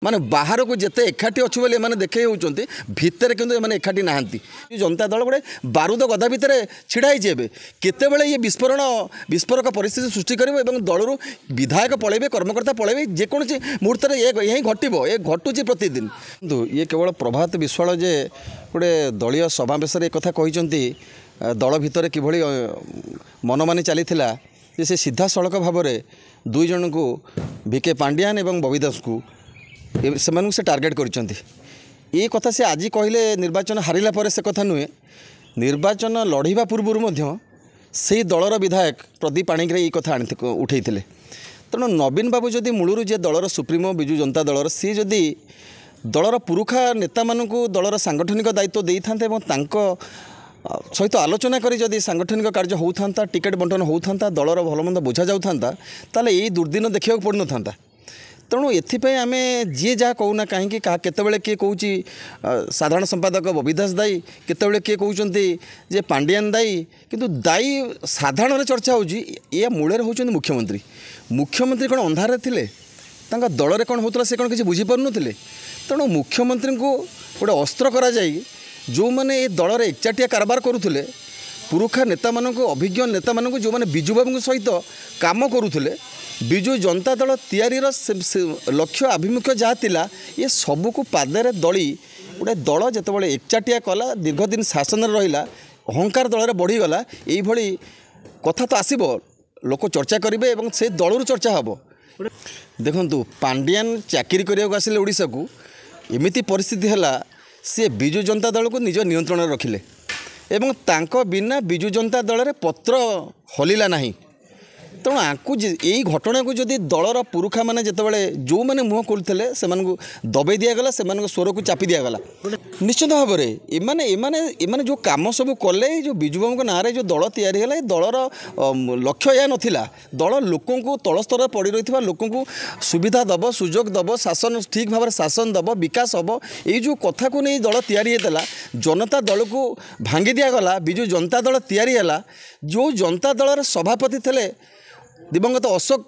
माने बाहर को जिते एकाठी अच्छे बोले मैंने देखे होती भितर किंतु एमाने एकाठी नहांती जनता दल गोटे बारूद गदा भितर छिड़ा होती केतेबेले ये विस्फोरक परिस्थिति सृष्टि कर दलू विधायक पलैबे कर्मकर्ता पलैबे जेकोसी मुहूर्त यही घटो ये घटुची प्रतिदिन किंतु ये केवल प्रभात विश्वाल जे गोटे दलीय समावेश कथा कहते दल भितर किभली मनमानी चली से सीधा सड़क भाव में दुई जन को भिके पांडियान एवं बबी दास को से टार्गेट कर कथा से आज कहले निर्वाचन हारिला पर से कथा नुहे निर्वाचन लड़वा पूर्व से दलर विधायक प्रदीप पाणिग्राही ये कथा उठे तेणु नवीन बाबू जदि मूलर जे दलर सुप्रीमो बिजु जनता दलर सी जदि दलर पुरुखा नेता मानक दलर सांगठनिक दायित्व दे था सहित आलोचना करी जदि सांगठनिक कार्य होता टिकेट बंटन होता दलर भलमंद बुझा जाता ताले यही दुर्दिन देखा पड़ न था तेणु एपाई आम जी जहाँ कहूना कहीं केतबेले किए कौच साधारण संपादक बबीदास दायी केतबेले किए कहते जे पांडियान दायी किंतु दायी साधारण चर्चा हो मूल होती मुख्यमंत्री मुख्यमंत्री कौन अंधार थे दल कौन होता से कौन किसी बुझीपार तेणु मुख्यमंत्री को गोटे अस्त्र करा जाए जो मैंने ये दलर एकचाटिया कारबार करुले पुरुखा नेता मानक अभिज्ञ नेता मानक जो मैंने बिजु बाबू सहित काम करुले बिजु जनता दल तैयारी लक्ष्य आभिमुख्य जहाँ थिला ये सबू को पादे दली गोटे दल जितेबाला एकचाटिया कला दीर्घ दिन शासन रहा अहंकार दल बढ़ीगला ये कथा तो आसब लोक चर्चा करेंगे और से दलू चर्चा हम देखु पांडियान चाकरी करने आसिले ओडिशा को एमती परिस्थिति है सी बिजु जनता दल को निज नियंत्रण रखिले एवं तांको बिना बिजु जनता दल रे पत्र हलिला नहीं तेणु आपको यही घटना को जदि दलर पुरुखा मैंने जितेबाला जो मैंने मुँह खोलते से दबे दिगला से स्वर को चापी दिगला निश्चित भाव में जो कम सब कले जो बिजु बाबू ना जो दल तैयारी है दलर लक्ष्य यह नाला दल लोक को तल स्तर पड़ रही लोक को सुविधा दब सुजोग दब शासन ठीक भाव शासन दब विकास हम ये जो कथा को नहीं दल तैयारी होता जनता दल को भांगी दिगला बिजु जनता दल तैयारी है जो जनता दलर सभापति थे दिवंगत अशोक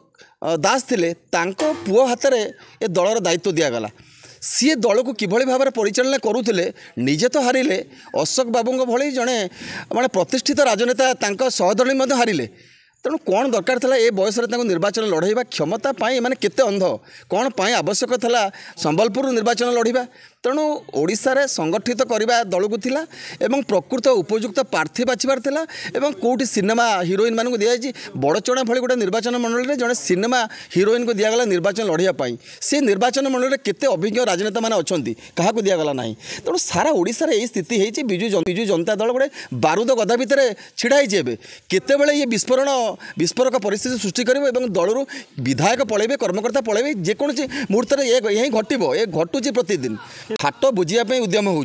दास थिले तांको पुओ हाथ में ये दलर दायित्व दिगला सी दल को किभली भाव में परिचालना करुले निजे तो हारिले अशोक बाबू भली जड़े माने प्रतिष्ठित राजनेता सहदली हारिले तेणु कौन दरकार था ये बयस निर्वाचन लड़ाइबा क्षमता माने केते अंध कौन पाई आवश्यक था संबलपुर निर्वाचन लड़ाइबा तेणु ओडिशा रे संगठित करवा दल को थिला एवं प्रकृत उपयुक्त प्रार्थी बाछिबार थिला एवं कोठी सिनेमा हिरोइन मानक दिया बड़चणा भली गोटे निर्वाचन मंडल में जड़े सिनेमा हिरोइन को दिगला निर्वाचन लड़ाई से निर्वाचन मंडल में केते अभिज्ञ राजनेता मैंने अच्छा क्या दिगला ना तेणु सारा ओडिशा रे यही स्थिति होती बिजु जनता दल गोटे बारूद गदा भितर छिड़ा होती केतेबेले ये विस्फोरक परिस्थिति सृष्टि कर दलू विधायक पलैबे कर्मकर्ता पलैबे जेकोसी मुहूर्त यही घटो ये घटुची प्रतिदिन हाट बुझापी उद्यम हो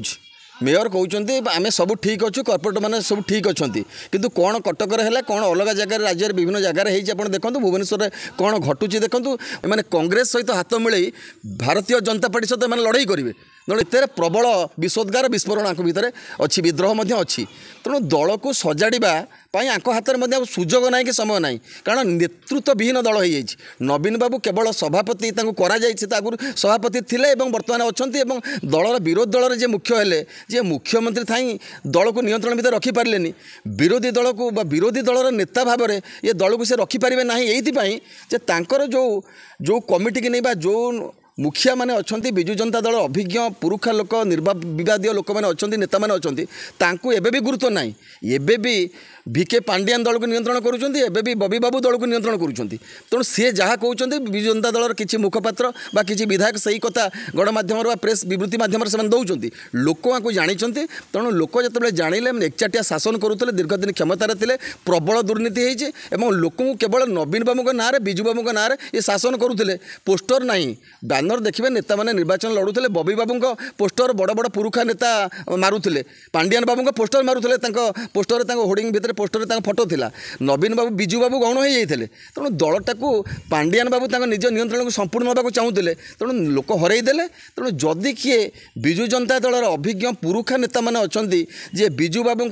मेयर कहते आम सब ठीक अच्छु कॉर्पोरेट मैंने सब ठीक अच्छा किंतु कौन कटक है कौन अलग जगह राज्य विभिन्न जगह हो देखो भुवनेश्वर में कौन घटुची देखो मैंने कांग्रेस सहित हाथ मिलई भारतीय जनता पार्टी सहित मैंने लड़ाई करेंगे तेरे प्रबल विषोद्गार विस्फोरण आंक भितर अच्छी विद्रोह अच्छी तेणु दल को सजाड़ाई आंक हाथ में सुजोग ना कि समय ना कारण नेतृत्व विहीन दल हो नवीन बाबू केवल सभापति आगुरी सभापति थे बर्तमान अच्छा दलर विरोधी दल जे मुख्य हेले जे मुख्यमंत्री थाई दल को नियंत्रण भितर रखिपारे विरोधी दल को विरोधी दलर नेता भाव में ये दल को से रखिपारे ना ये जो कमिटी की नहीं जो मुखिया माने अच्छी बिजु जनता दल अभिज्ञ पुरुखा लोक निर्वादीय लोक मैंने अच्छा नेता मैंने अच्छा एबे भी गुरुत्व ना एबे भी भिके पांडियान दल को नियंत्रण करुँच बबी बाबू दल को नियंत्रण करुँच तेणु सी जहाँ कहते बिजु जनता दल किसी मुखपात्र बा किसी विधायक सही कथा गणमाध्यम प्रेस विवृत्ति मध्यम से दौरान लोक आपको जानते तेणु लोक जो जानिले एकचाटिया शासन करुले दीर्घ दिन क्षमतार थे प्रबल दुर्नीति होती लोक केवल नवीन बाबू ना बिजु बाबू ना ये शासन करुले पोस्टर ना बैनर देखिए नेता मैंने निर्वाचन लड़ुले बबी बाबू पोस्टर बड़ बड़ पुरुखा नेता मारुले पांडियान बाबू पोस्टर मारुले पोस्टर होर्डिंग भितर पोस्टर फोटो थिला नवीन बाबू बिजु बाबू गौण हो जाते तेणु दलटा को पांडियान बाबू निज नियंत्रण को संपूर्ण होगा चाहूले तेणु लोक हरईदे तेणु जदि किए बिजु जनता दलर अभिज्ञ पुरुखा नेता मैंने अच्छा जे बिजु बाबू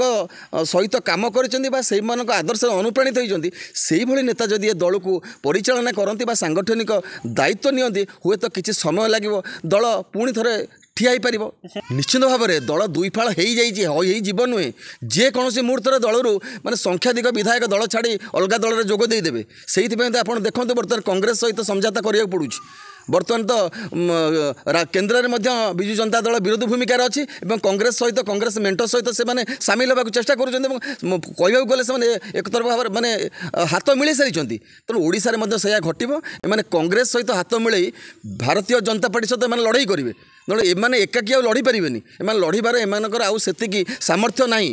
सहित कम कर आदर्श अनुप्राणित होती से नेता जदि दल को परिचालना करती सांगठनिक दायित्व नियंती हुए तो କିଛି ସମୟ ଲାଗିବ ଦଳ ପୁଣି ଥରେ ଠିଆ ହେଇପାରିବ। ନିଶ୍ଚିତ ଭାବରେ ଦଳ ଦୁଇ ଫାଳ ହେଇଯାଇଛି, ହେଇଯିବ ନୁହେଁ, ଯେକୌଣସି ମୁହୂର୍ତ୍ତରେ ଦଳରୁ ମାନେ ସଂଖ୍ୟାଧିକ ବିଧାୟକ ଦଳ ଛାଡ଼ି ଅଲଗା ଦଳରେ ଯୋଗ ଦେଇଦେବେ। ସେଇଥିପାଇଁ ତ ଆପଣ ଦେଖନ୍ତୁ ବର୍ତ୍ତମାନ କଂଗ୍ରେସ ସହିତ ସମଝାତା କରିବାକୁ ପଡ଼ୁଛି। ବର୍ତ୍ତମାନ ତ କେନ୍ଦ୍ରରେ ମଧ୍ୟ ବିଜୁ ଜନତା ଦଳ ବିରୋଧୀ ଭୂମିକାରେ ଅଛି ଏବଂ କଂଗ୍ରେସ ସହିତ କଂଗ୍ରେସ ମେଣ୍ଟ ସହିତ ସେମାନେ ସାମିଲ ହେବାକୁ ଚେଷ୍ଟା କରୁଛନ୍ତି ଏବଂ କହିବାକୁ ଗଲେ ସେମାନେ ଏକତରଫା ଭାବରେ ମାନେ ହାତ ମିଳେଇ ସାରିଛନ୍ତି। ତେଣୁ ଓଡ଼ିଶାରେ ମଧ୍ୟ ସେଇଆ ଘଟିବ। ଏମାନେ କଂଗ୍ରେସ ସହିତ ହାତ ମିଳେଇ ଭାରତୀୟ ଜନତା ପାର୍ଟି ସହିତ ଏମାନେ ଲଢ଼େଇ କରିବେ। ନହେଲେ ଏମାନେ ଏକାକି ଆଉ ଲଢ଼ି ପାରିବେନି। ଏମାନେ ଲଢ଼ିବାରେ ଏମାନଙ୍କର ଆଉ ସେତିକି ସାମର୍ଥ୍ୟ ନାହିଁ।